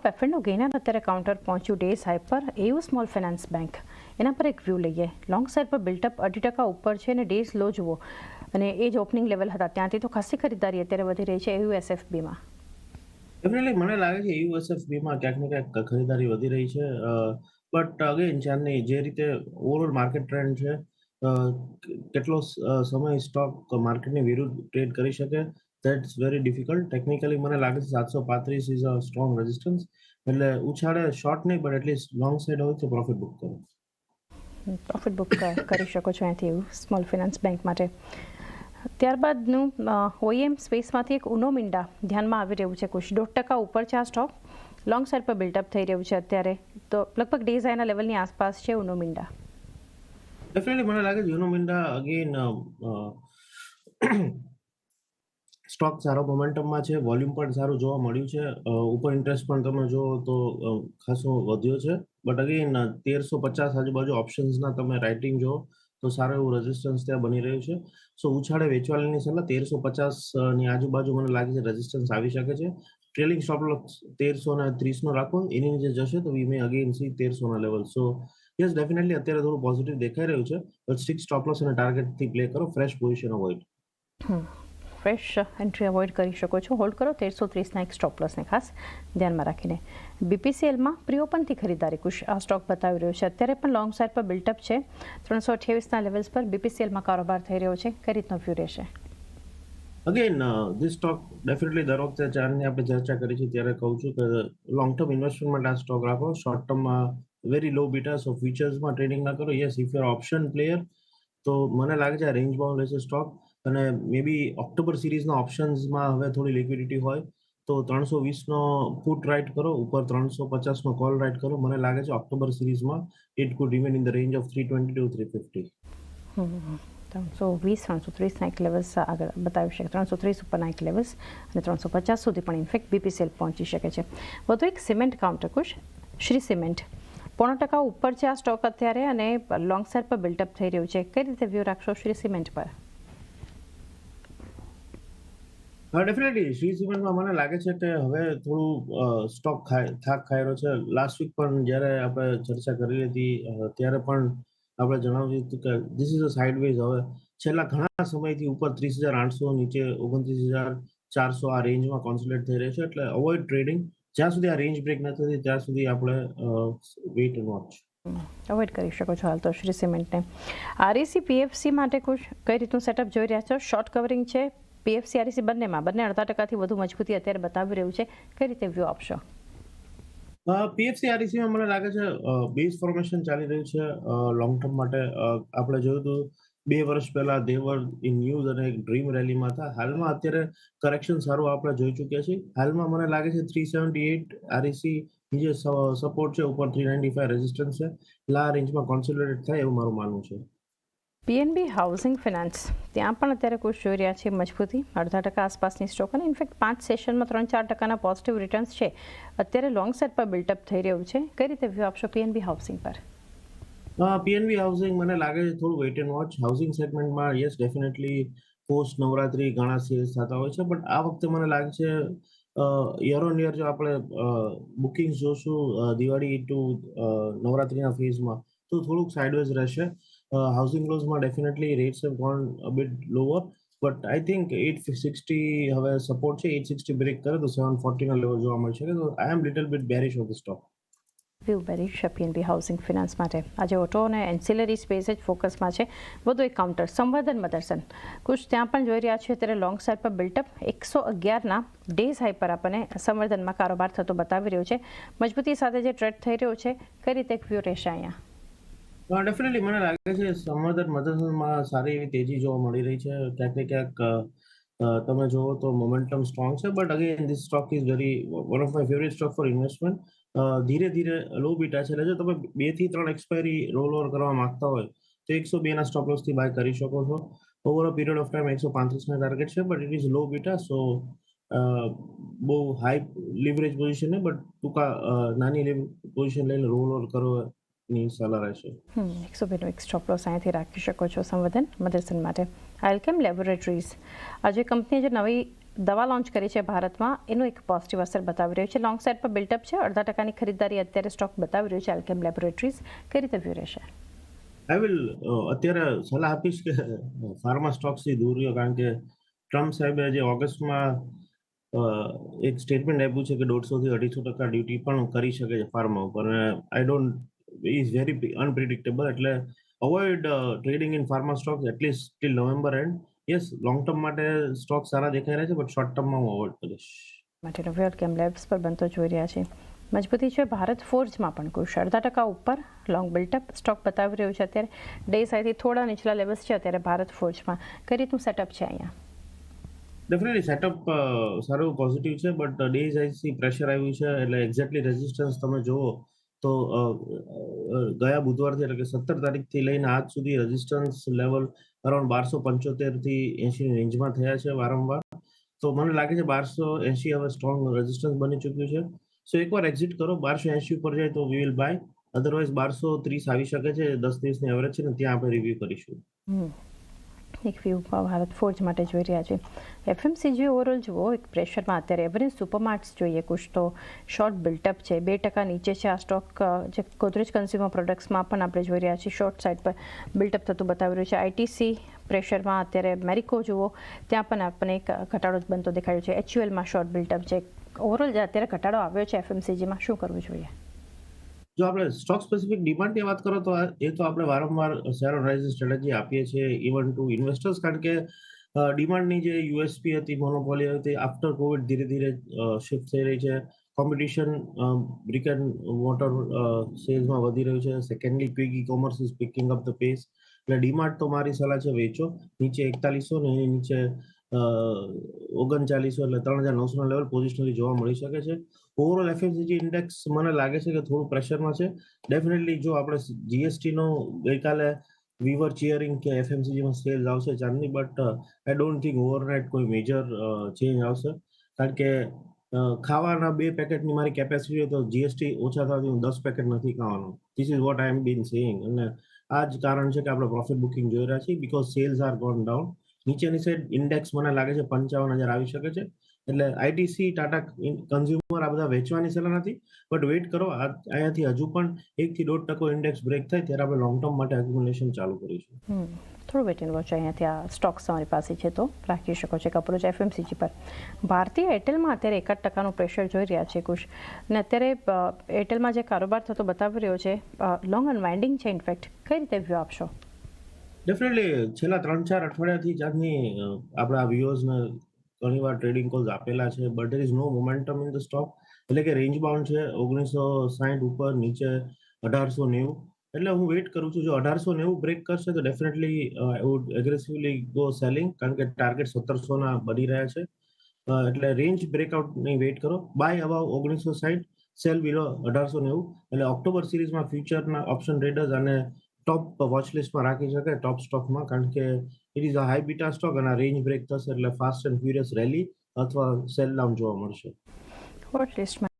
પેફેડનું ગેઇનર અત્યારે કાઉન્ટર પહોંચ્યું days high પર EU સ્મોલ ફાઇનાન્સ બેંક એના પર એક વ્યૂ લઈએ. લોંગ સાઇડ પર બિલ્ટઅપ 2% ઉપર છે અને ડેઝ લો જુઓ અને એ જ ઓપનિંગ લેવલ હતા ત્યાંથી તો ખાસી ખરીદારી અત્યારે વધી રહી છે EUSFBમાં. ડેફિનેટલી મને લાગે છે EUSFBમાં ક્યાંક ને ક્યાંક ખરીદારી વધી રહી છે. બટ અગેન ચાંદની જે રીતે ઓવરઓલ માર્કેટ ટ્રેન્ડ છે, કેટલો સમય સ્ટોક માર્કેટની વિરુદ્ધ ટ્રેડ કરી શકે, દેટ્સ વેરી ડિફિકલ્ટ. ટેકનિકલી મને લાગે છે 735 ઇઝ અ સ્ટ્રોંગ રેઝિસ્ટન્સ. એટલે ઉછાળે શોર્ટ નહીં, બટ એટલીસ્ટ લોંગ સાઈડ હોય તો પ્રોફિટ બુક કરો. પ્રોફિટ બુક કરી શકો છો અહીંથી સ્મોલ ફાઇનાન્સ બેંક માટે. ત્યારબાદનું OEM સ્પેસમાંથી એક ઉનો મિન્ડા ધ્યાનમાં આવી રહ્યું છે. કુછ 1.5% ઉપર છે આ સ્ટોક. લોંગ સાઇડ પર બિલ્ટઅપ થઈ રહ્યું છે અત્યારે, તો લગભગ ડેઝ હાઈના લેવલની આસપાસ છે ઉનો મિન્ડા. ડેફિનેટલી મને લાગે છે યુનો મિન્ડા અગેન સ્ટોક સારો મોમેન્ટમમાં છે, વોલ્યુમ પણ સારું જોવા મળ્યું છે, ઉપર ઇન્ટરેસ્ટ પણ તમે જુઓ તો ખાસો વધ્યો છે. બટ અગેન 1350 આજુબાજુ ઓપ્શન્સના તમે રાઇટિંગ જુઓ તો સારું એવું રેઝિસ્ટન્સ ત્યાં બની રહ્યું છે. સો ઉછાળે વેચવાની સલાહ 1350ની આજુબાજુ મને લાગે છે રેઝિસ્ટન્સ આવી શકે છે. ટ્રેલિંગ સ્ટોપ લોસ 1330 નો રાખો, એની નીચે જશે તો વી મે અગેન સી 1300 ના લેવલ. સો યસ, ડેફિનેટલી અત્યારે થોડું પોઝિટિવ દેખાઈ રહ્યું છે, બટ સ્ટ્રિક્ટ સ્ટોપ લોસ અને ટાર્ગેટથી પ્લે કરો, fresh position avoid. Fresh entry avoid કરી શકો છો. હોલ્ડ કરો 1330ના એક સ્ટોપ લોસને ખાસ ધ્યાનમાં રાખીને. BPCLમાં પ્રી ઓપનથી ખરીદારી કુશ આ સ્ટોક બતાવી રહ્યો છે. અત્યારે પણ લોંગ સાઇડ પર બિલ્ટઅપ છે. 328ના લેવલ્સ પર BPCLમાં કારોબાર થઈ રહ્યો છે. કઈ રીતનો વ્યૂ રહેશે? અગેન ધીસ સ્ટોક ડેફિનેટલી દર વખતે ચારની આપણે ચર્ચા કરી છે ત્યારે કહું છું કે લોંગ ટર્મ ઇન્વેસ્ટમેન્ટ માટે આ સ્ટોક રાખો. શોર્ટ ટર્મમાં વેરી લો બીટા, સો ફ્યુચર્સમાં ટ્રેડિંગ ના કરો. Yes, if you are option player તો મને લાગે છે આ રેન્જમાં રહેશે સ્ટોક. અને મે બી ઓક્ટોબર સિરીઝના ઓપ્શન્સમાં હવે થોડી લિક્વિડિટી હોય તો 320નો પુટ રાઇટ કરો, ઉપર 350નો કોલ રાઇટ કરો. મને લાગે છે ઓક્ટોબર સિરીઝમાં it could remain in the range of 320 to 350. 320 330ના એક લેવલ્સ આગળ બતાવી શકે, 330 ઉપરના એક લેવલ્સ અને 350 સુધી પણ ઇનફેક્ટ BPCL પહોંચી શકે છે. વધુ એક સિમેન્ટ કાઉન્ટર કુશ શ્રી સિમેન્ટ 0.5% ઉપર છે આ સ્ટોક અત્યારે અને લોંગ સાઇડ પર બિલ્ટઅપ થઈ રહ્યું છે. કઈ રીતે વ્યૂ રાખશો શ્રી સિમેન્ટ પર? ડેફિનેટલી શ્રી સિમેન્ટમાં મને લાગે છે કે હવે થોડું સ્ટોક થાક ખાઈ રહ્યો છે. લાસ્ટ વીક પણ જ્યારે આપણે ચર્ચા કરી હતી ત્યારે પણ આપણે જણાવ્યું હતું કે ધીસ ઇઝ અ સાઇડવેઝ. હવે છેલ્લા ઘણા સમયથી ઉપર 30,800, નીચે 29,400 આ રેન્જમાં કોન્સોલિડેટ થઈ રહ્યો છે. એટલે અવોઇડ ટ્રેડિંગ. જ્યાં સુધી આ રેન્જ બ્રેક નથી થતી ત્યાં સુધી આપણે વેઇટ એન્ડ વોચ અવોઇડ કરી શકો છો હાલ તો શ્રી સિમેન્ટને. REC PFC માટે કઈ રીતનું સેટઅપ જોઈ રહ્યા છો? શોર્ટ કવરિંગ છે PFC REC બંને 0.5%થી વધુ મજબૂતી અત્યારે બતાવી રહ્યું છે. કઈ રીતે વ્યૂ આપશો? PFC RECમાં મને લાગે છે બેઝ ફોર્મેશન ચાલી રહ્યું છે લોંગ ટર્મ માટે. આપણે જોયું હતું 2 વર્ષ પહેલા દેવર ઇન ન્યૂઝ અને એક ડ્રીમ રેલીમાં હતા. હાલમાં અત્યારે કરેક્શન સારું આપણે જોઈ ચૂક્યા છીએ. હાલમાં મને લાગે છે 378 REC જે સપોર્ટ છે, ઉપર 395 રેઝિસ્ટન્સ છે. લા રેન્જમાં કોન્સોલિડેટ થાય એવું મારું માનવું છે. PNB હાઉસિંગ ફિનાન્સ ત્યાં પણ અત્યારે કુછ જોઈ રહ્યા છે મજબૂતી, 0.5% આસપાસની સ્ટોક અને ઇનફેક્ટ 5 સેશનમાં 3-4%ના પોઝિટિવ રિટર્ન્સ છે. અત્યારે લોંગ સાઇડ પર બિલ્ટઅપ થઈ રહ્યું છે. કઈ રીતે વ્યૂ આપશો PNB હાઉસિંગ પર? PNB હાઉસિંગ મને લાગે છે થોડું વેઇટ એન્ડ વોચ. હાઉસિંગ સેગમેન્ટમાં યસ, ડેફિનેટલી પોસ્ટ નવરાત્રી ઘણા સેલ્સ થતા હોય છે, બટ આ વખતે મને લાગે છે યર ઓન યર જો આપણે બુકિંગ્સ જોશું દિવાળી ટુ નવરાત્રીના ફેઝમાં તો થોડુંક સાઇડવેઝ રહેશે. હાઉસિંગ લોન્સમાં definitely rates have gone a bit lower, but I think 860 હવે સપોર્ટ છે. 860 બ્રેક કરે તો 740ના લેવલ જોવા મળશે. તો I am little bit bearish of the stock. View bearish PNB housing finance માટે. આજે ઓટો અને એન્સિલરી સ્પેસ જ ફોકસમાં છે. વધુ એક કાઉન્ટર સંવર્ધન મદરસન કુછ ત્યાં પણ જોઈ રહ્યા છે અત્યારે લોંગ સાઇડ પર બિલ્ટઅપ 111ના ડેઝ હાઈ પર આપણને સંવર્ધનમાં કારોબાર થતો બતાવી રહ્યો છે. મજબૂતી સાથે જે ટ્રેડ થઈ રહ્યો છે, કઈ રીતે એક વ્યૂ રહેશે અહીંયા? ડેફિનેટલી મને લાગે છે સંવર્ધન મદરસનમાં સારી એવી તેજી જોવા મળી રહી છે. ક્યાંક ને ક્યાંક તમે જુઓ તો મોમેન્ટમ સ્ટ્રોંગ છે, but again this stock is very one of my favourite stock for investment. ધીરે ધીરે લો બીટા છે. એટલે જો તમે 2 થી 3 એક્સપાયરી રોલ ઓવર કરવા માંગતા હોય તો 102ના સ્ટોપ લોસથી બાય કરી શકો છો. Over a period of time 135ના ટાર્ગેટ છે, but it is low beta. So બહુ હાઈ લિવરેજ પોઝિશન નહીં, બટ ટૂંકા નાની પોઝિશન લઈને રોલ ઓવર કરો ની સલાહ રહેશે. 102નો એક સ્ટોપ લોસ અહીંયાથી રાખી શકો છો સંવર્ધન મદરસન માટે. આલ્કેમ લેબોરેટરીઝ આજે કંપનીએ જે નવી દવા લોન્ચ કરી છે ભારતમાં એનું એક પોઝિટિવ અસર બતાવી રહ્યું છે. લોંગ સાઇડ પર બિલ્ટઅપ છે. 0.5% ખરીદદારી અત્યારે સ્ટોક બતાવી રહ્યું છે આલ્કેમ લેબોરેટરીઝ. કઈ રીતે વ્યૂ રહેશે? આઈ વિલ અત્યારે સલાહ આપીશ કે ફાર્મા સ્ટોક્સથી દૂર રહ્યો, કારણ કે ટ્રમ્પ સાહેબે જે ઓગસ્ટમાં એક સ્ટેટમેન્ટ આપ્યું છે કે 150 થી 250% ડ્યુટી પણ કરી શકે છે ફાર્મા ઉપર, અને I don't is very unpredictable. એટલે avoid trading in pharma stocks at least till November end. Yes, long term માટે સ્ટોક સારા દેખાઈ રહ્યા છે, બટ શોર્ટ ટર્મમાં હું અવોઇડ કરીશ. માટેનો વ્યૂ આલ્કેમ લેબ્સ પર બનતો જોઈ રહ્યા છે. મજબૂતી છે ભારત ફોર્જમાં પણ કુશ 0.5% ઉપર લોંગ બિલ્ટઅપ સ્ટોક બતાવી રહ્યું છે. અત્યારે ડે સાઈડથી થોડા નીચલા લેવલ્સ છે અત્યારે ભારત ફોર્જમાં. કઈ રીતનું સેટઅપ છે અહીંયા? ડેફિનેટલી સેટઅપ સારું પોઝિટિવ છે, બટ ડે સાઇઝથી પ્રેશર આવ્યું છે. એટલે એક્ઝેક્ટલી રેઝિસ્ટન્સ તમે જુઓ તો ગયા બુધવારથી એટલે કે 17 તારીખથી લઈને આજ સુધી રેઝિસ્ટન્સ લેવલ અરાઉન્ડ 1275 થી 80 રેન્જમાં થયા છે વારંવાર. તો મને લાગે છે 1280 હવે સ્ટ્રોંગ રેઝિસ્ટન્સ બની ચૂક્યું છે. સો એકવાર એક્ઝિટ કરો, 1280 ઉપર જાય તો વી વિલ બાય. અધરવાઇઝ 1230 આવી શકે છે, 10 દિવસની એવરેજ છે ને, ત્યાં આપણે રિવ્યુ કરીશું. એક વ્યૂ ભારત ફોર્જ માટે જોઈ રહ્યા છે. એફએમસીજી ઓવરઓલ જુઓ એક પ્રેશરમાં અત્યારે એવરેજ સુપરમાર્ટ્સ જોઈએ કુછ તો શોર્ટ બિલ્ટઅપ છે. 2% નીચે છે આ સ્ટોક. જે ગોદરેજ કન્ઝ્યુમર પ્રોડક્ટ્સમાં પણ આપણે જોઈ રહ્યા છીએ શોર્ટ સાઇડ પર બિલ્ટઅપ થતું બતાવી રહ્યું છે. આઈટીસી પ્રેશરમાં અત્યારે મેરિકો જુઓ ત્યાં પણ આપણને એક ઘટાડો જ બનતો દેખાડ્યો છે. એચયુએલમાં શોર્ટ બિલ્ટઅપ છે. ઓવરઓલ જે અત્યારે ઘટાડો આવ્યો છે એફએમસીજીમાં, શું કરવું જોઈએ? જો આપણે સ્ટોક સ્પેસિફિક ડિમાન્ડની વાત કરો તો એ તો આપણે વારંવાર શેર એનાલિસિસ સ્ટ્રેટેજી આપીએ છીએ ઇવન ટુ ઇન્વેસ્ટર્સ, કારણ કે ડિમાન્ડની જે યુએસપી હતી, મોનોપોલી હતી, આફ્ટર કોવિડ ધીરે ધીરે શિફ્ટ થઈ રહી છે. કોમ્પિટિશન બ્રિક એન્ડ મોટર સેલ્સમાં વધી રહ્યું છે. Secondly quick e commerce is picking up the pace. એટલે ડિમાન્ડ તો મારી સલાહ છે વેચો. નીચે 4100 ને એની નીચે 3900 એટલે 3900 લેવલ પોઝિશનલી જોવા મળી શકે છે. ઓવરઓલ એફએમસીજી ઇન્ડેક્સ મને લાગે છે કે થોડું પ્રેશરમાં છે. ડેફિનેટલી જો આપણે જીએસટી નો ગઈકાલે વી વર ચીયરિંગ કે એફએમસીજીમાં સેલ્સ આવશે ચાંદની, but I don't think overnight કોઈ મેજર ચેન્જ આવશે, કારણ કે ખાવાના 2 પેકેટની મારી કેપેસિટી હોય તો જીએસટી ઓછા થવાથી હું 10 પેકેટ નથી ખાવાનો. This is what I am been saying. અને આ જ કારણ છે કે આપણે પ્રોફિટ બુકિંગ જોઈ રહ્યા છીએ, because sales are gone down. નીચેની સાઈડ ઇન્ડેક્સ મને લાગે છે 55,000 આવી શકે છે. એટલે આઈટીસી, ટાટા કન્ઝ્યુમર આ બધા વેચવાની સલાહ નથી, બટ વેઇટ કરો. અહીંયાથી હજુ પણ 1 થી 1.5% ઇન્ડેક્સ બ્રેક થાય ત્યારે આપણે લોંગ ટર્મ માટે એક્યુમ્યુલેશન ચાલુ કરીશું. થોડું વેટ એન્ડ વોચ અહીંયાથી આ સ્ટોક્સ તમારી પાસે છે તો રાખી શકો છો. એક અપ્રોચ એફએમસીજી પર. ભારતીય એરટેલમાં અત્યારે 1% પ્રેશર જોઈ રહ્યા છે કુશ, અને અત્યારે એરટેલમાં જે કારોબાર થતો બતાવી રહ્યો છે લોંગ અનવાઇન્ડિંગ છે. ઇનફેક્ટ કઈ રીતે વ્યૂ આપશો? ડેફિનેટલી છેલ્લા 3-4 અઠવાડિયાથી જાતની આપણા વ્યુઅર્સને ઘણીવાર ટ્રેડિંગ કોલ્સ આપેલા છે, but there is no momentum in the stock. એટલે કે રેન્જ બાઉન્ડ છે 1960 ઉપર, નીચે 1890. એટલે હું વેઇટ કરું છું. જો 1890 બ્રેક કરશે તો definitely I would aggressively go selling, કારણ કે ટાર્ગેટ 1700 ના બની રહ્યા છે. એટલે રેન્જ બ્રેકઆઉટની વેઇટ કરો. બાય અબાવ 1960, સેલ બિલો 1890. એટલે ઓક્ટોબર સિરીઝમાં ફ્યુચરના ઓપ્શન ટ્રેડર્સ અને ટોપ વોચ લિસ્ટમાં રાખી શકે ટોપ સ્ટોકમાં, કારણ કે it is a high beta stock અને રેન્જ બ્રેક થશે એટલે ફાસ્ટ એન્ડ ફ્યુરિયસ રેલી અથવા સેલ ડાઉન જોવા મળશે. વોચ લિસ્ટમાં